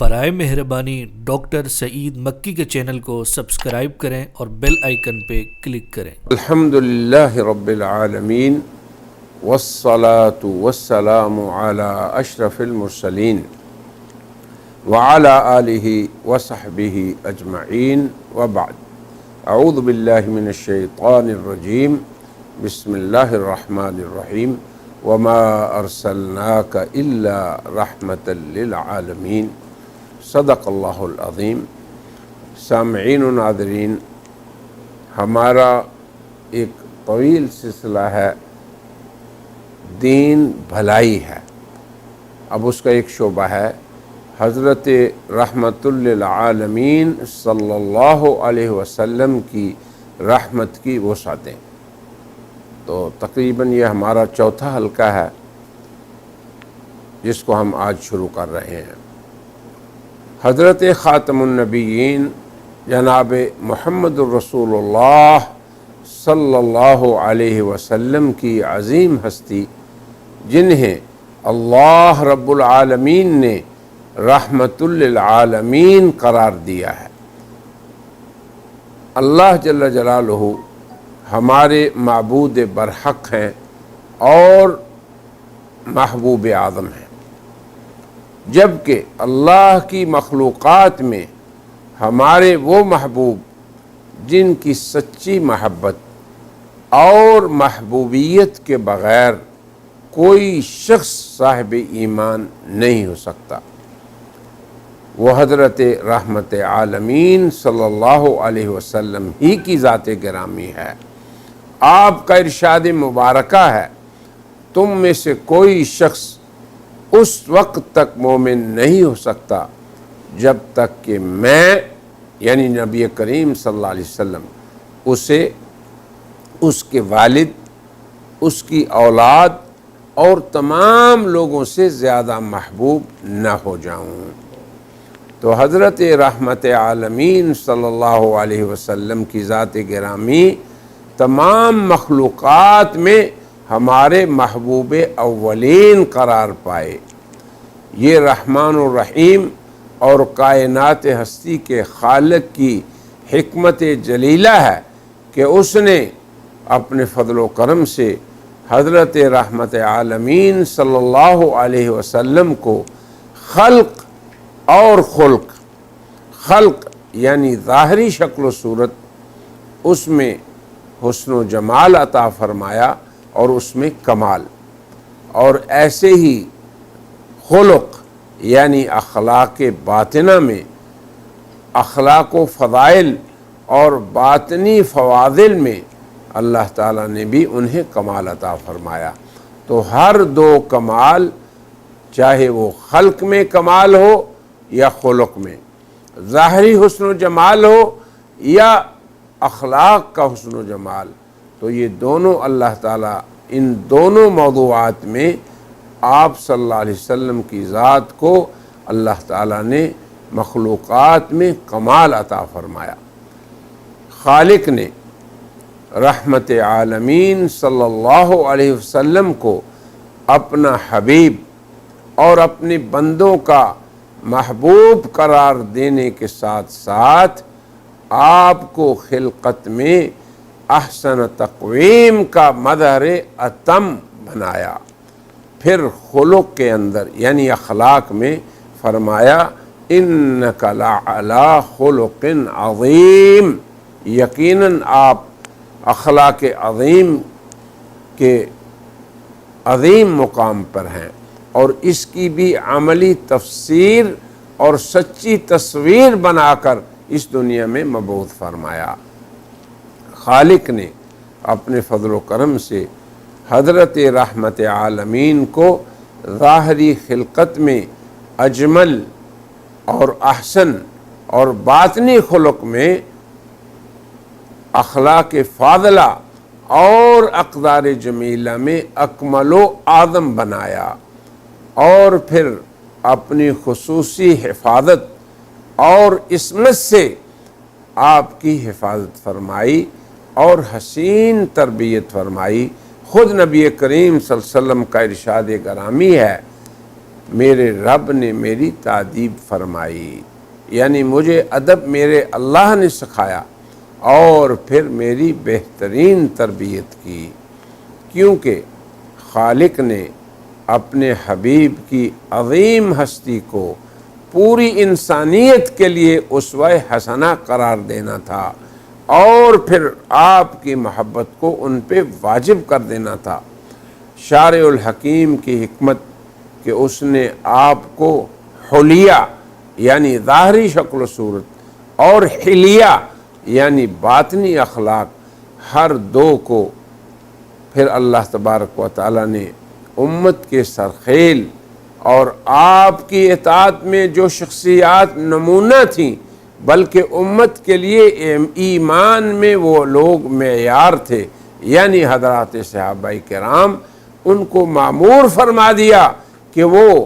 برائے مہربانی ڈاکٹر سعید مکی کے چینل کو سبسکرائب کریں اور بیل آئیکن پہ کلک کریں۔ الحمدللہ رب العالمین والصلاة والسلام علی اشرف المرسلین وعلی آلہ وصحبہ اجمعین وبعد۔ اعوذ باللہ من الشیطان الرجیم، بسم اللہ الرحمن الرحیم، وما ارسلناک الا رحمتا للعالمین، صدق اللہ العظیم۔ سامعین و ناظرین، ہمارا ایک طویل سلسلہ ہے دین بھلائی ہے۔ اب اس کا ایک شعبہ ہے حضرت رحمت للعالمین صلی اللہ علیہ وسلم کی رحمت کی وسعتیں۔ تو تقریباً یہ ہمارا چوتھا حلقہ ہے جس کو ہم آج شروع کر رہے ہیں۔ حضرت خاتم النبیین جناب محمد الرسول اللہ صلی اللہ علیہ وسلم کی عظیم ہستی، جنہیں اللہ رب العالمین نے رحمت للعالمین قرار دیا ہے۔ اللہ جل جلالہ ہمارے معبود برحق ہیں اور محبوب اعظم ہیں، جبکہ اللہ کی مخلوقات میں ہمارے وہ محبوب جن کی سچی محبت اور محبوبیت کے بغیر کوئی شخص صاحب ایمان نہیں ہو سکتا، وہ حضرت رحمت عالمین صلی اللہ علیہ وسلم ہی کی ذات گرامی ہے۔ آپ کا ارشاد مبارکہ ہے، تم میں سے کوئی شخص اس وقت تک مومن نہیں ہو سکتا جب تک کہ میں یعنی نبی کریم صلی اللہ علیہ وسلم اسے، اس کے والد، اس کی اولاد اور تمام لوگوں سے زیادہ محبوب نہ ہو جاؤں۔ تو حضرت رحمت عالمین صلی اللہ علیہ وسلم کی ذات گرامی تمام مخلوقات میں ہمارے محبوب اولین قرار پائے۔ یہ رحمان الرحیم اور کائنات ہستی کے خالق کی حکمت جلیلہ ہے کہ اس نے اپنے فضل و کرم سے حضرت رحمت عالمین صلی اللہ علیہ وسلم کو خلق اور خلق یعنی ظاہری شکل و صورت، اس میں حسن و جمال عطا فرمایا اور اس میں کمال، اور ایسے ہی خلق یعنی اخلاق باطنہ میں اخلاق و فضائل اور باطنی فواضل میں اللہ تعالیٰ نے بھی انہیں کمال عطا فرمایا۔ تو ہر دو کمال، چاہے وہ خلق میں کمال ہو یا خلق میں، ظاہری حسن و جمال ہو یا اخلاق کا حسن و جمال، تو یہ دونوں اللہ تعالیٰ ان دونوں موضوعات میں آپ صلی اللہ علیہ وسلم کی ذات کو اللہ تعالیٰ نے مخلوقات میں کمال عطا فرمایا۔ خالق نے رحمت عالمین صلی اللہ علیہ وسلم کو اپنا حبیب اور اپنے بندوں کا محبوب قرار دینے کے ساتھ ساتھ آپ کو خلقت میں احسن تقویم کا مظہر اتم بنایا، پھر خلق کے اندر یعنی اخلاق میں فرمایا انک لعلی خلق عظیم، یقیناً آپ اخلاق عظیم کے عظیم مقام پر ہیں، اور اس کی بھی عملی تفسیر اور سچی تصویر بنا کر اس دنیا میں مبعوث فرمایا۔ خالق نے اپنے فضل و کرم سے حضرت رحمت عالمین کو ظاہری خلقت میں اجمل اور احسن اور باطنی خلق میں اخلاق فاضلہ اور اقدار جمیلہ میں اکمل و اعظم بنایا، اور پھر اپنی خصوصی حفاظت اور عصمت سے آپ کی حفاظت فرمائی اور حسین تربیت فرمائی۔ خود نبی کریم صلی اللہ علیہ وسلم کا ارشاد گرامی ہے میرے رب نے میری تادیب فرمائی، یعنی مجھے ادب میرے اللہ نے سکھایا اور پھر میری بہترین تربیت کی، کیونکہ خالق نے اپنے حبیب کی عظیم ہستی کو پوری انسانیت کے لیے اسوہ حسنہ قرار دینا تھا اور پھر آپ کی محبت کو ان پہ واجب کر دینا تھا۔ شارع الحکیم کی حکمت کہ اس نے آپ کو حلیہ یعنی ظاہری شکل و صورت اور حلیہ یعنی باطنی اخلاق ہر دو کو پھر اللہ تبارک و تعالی نے امت کے سرخیل اور آپ کی اطاعت میں جو شخصیات نمونہ تھیں بلکہ امت کے لیے ایمان میں وہ لوگ معیار تھے، یعنی حضرات صحابہ کرام، ان کو مامور فرما دیا کہ وہ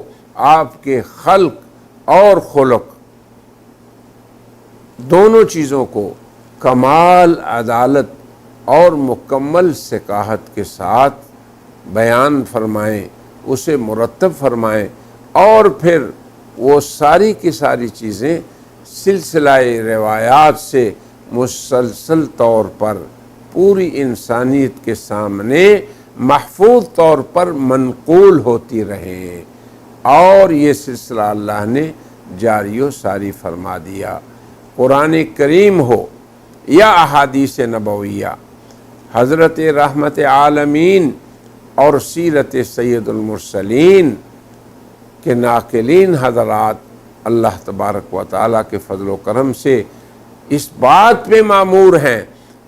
آپ کے خلق اور خلق دونوں چیزوں کو کمال عدالت اور مکمل ثقافت کے ساتھ بیان فرمائیں، اسے مرتب فرمائیں، اور پھر وہ ساری کی ساری چیزیں سلسلہ روایات سے مسلسل طور پر پوری انسانیت کے سامنے محفوظ طور پر منقول ہوتی رہیں، اور یہ سلسلہ اللہ نے جاری و ساری فرما دیا۔ قرآن کریم ہو یا احادیث نبویہ، حضرت رحمت عالمین اور سیرت سید المرسلین کے ناقلین حضرات اللہ تبارک و تعالیٰ کے فضل و کرم سے اس بات پہ مامور ہیں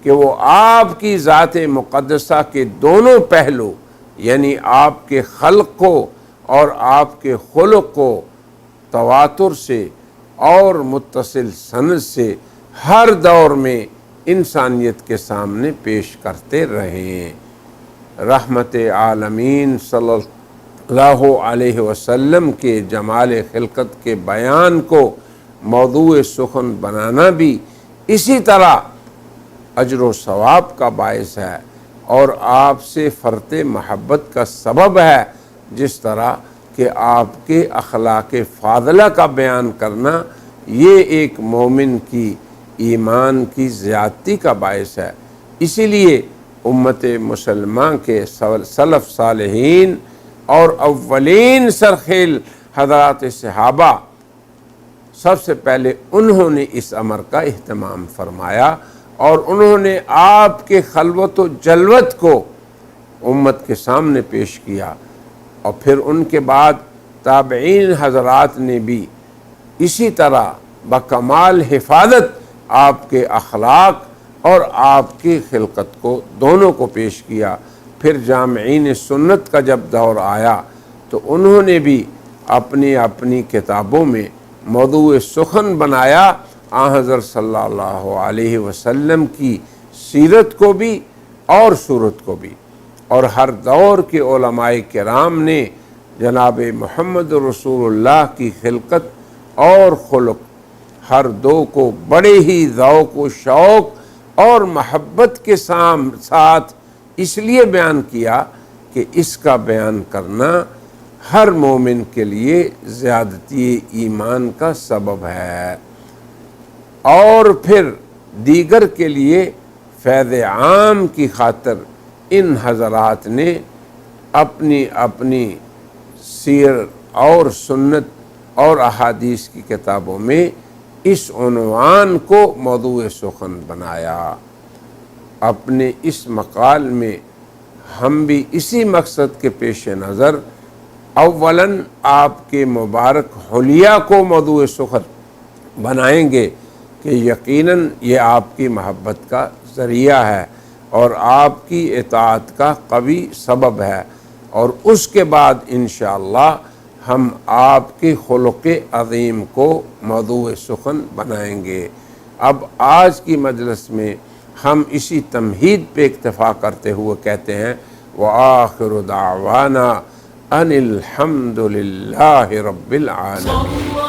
کہ وہ آپ کی ذات مقدسہ کے دونوں پہلو یعنی آپ کے خلق کو اور آپ کے خلق کو تواتر سے اور متصل سند سے ہر دور میں انسانیت کے سامنے پیش کرتے رہیں۔ رحمت عالمین صلی اللہ علیہ وسلم کے جمال خلقت کے بیان کو موضوع سخن بنانا بھی اسی طرح اجر و ثواب کا باعث ہے اور آپ سے فرط محبت کا سبب ہے، جس طرح کہ آپ کے اخلاق فاضلہ کا بیان کرنا یہ ایک مومن کی ایمان کی زیادتی کا باعث ہے۔ اسی لیے امت مسلمہ کے سلف صالحین اور اولین سرخیل حضرات صحابہ سب سے پہلے انہوں نے اس امر کا اہتمام فرمایا اور انہوں نے آپ کے خلوت و جلوت کو امت کے سامنے پیش کیا، اور پھر ان کے بعد تابعین حضرات نے بھی اسی طرح بکمال حفاظت آپ کے اخلاق اور آپ کی خلقت کو دونوں کو پیش کیا۔ پھر جامعین سنت کا جب دور آیا تو انہوں نے بھی اپنی اپنی کتابوں میں موضوع سخن بنایا آن حضرت صلی اللہ علیہ وسلم کی سیرت کو بھی اور صورت کو بھی، اور ہر دور کے علماء کرام نے جناب محمد رسول اللہ کی خلقت اور خلق ہر دو کو بڑے ہی ذوق و شوق اور محبت کے ساتھ اس لیے بیان کیا کہ اس کا بیان کرنا ہر مومن کے لیے زیادتی ایمان کا سبب ہے، اور پھر دیگر کے لیے فیض عام کی خاطر ان حضرات نے اپنی اپنی سیر اور سنت اور احادیث کی کتابوں میں اس عنوان کو موضوع سخن بنایا۔ اپنے اس مقال میں ہم بھی اسی مقصد کے پیش نظر اولاً آپ کے مبارک حلیہ کو موضوع سخن بنائیں گے کہ یقیناً یہ آپ کی محبت کا ذریعہ ہے اور آپ کی اطاعت کا قوی سبب ہے، اور اس کے بعد انشاءاللہ ہم آپ کے خلق عظیم کو موضوع سخن بنائیں گے۔ اب آج کی مجلس میں ہم اسی تمہید پہ اکتفا کرتے ہوئے کہتے ہیں وآخر دعوانا ان الحمد للہ رب العالمین۔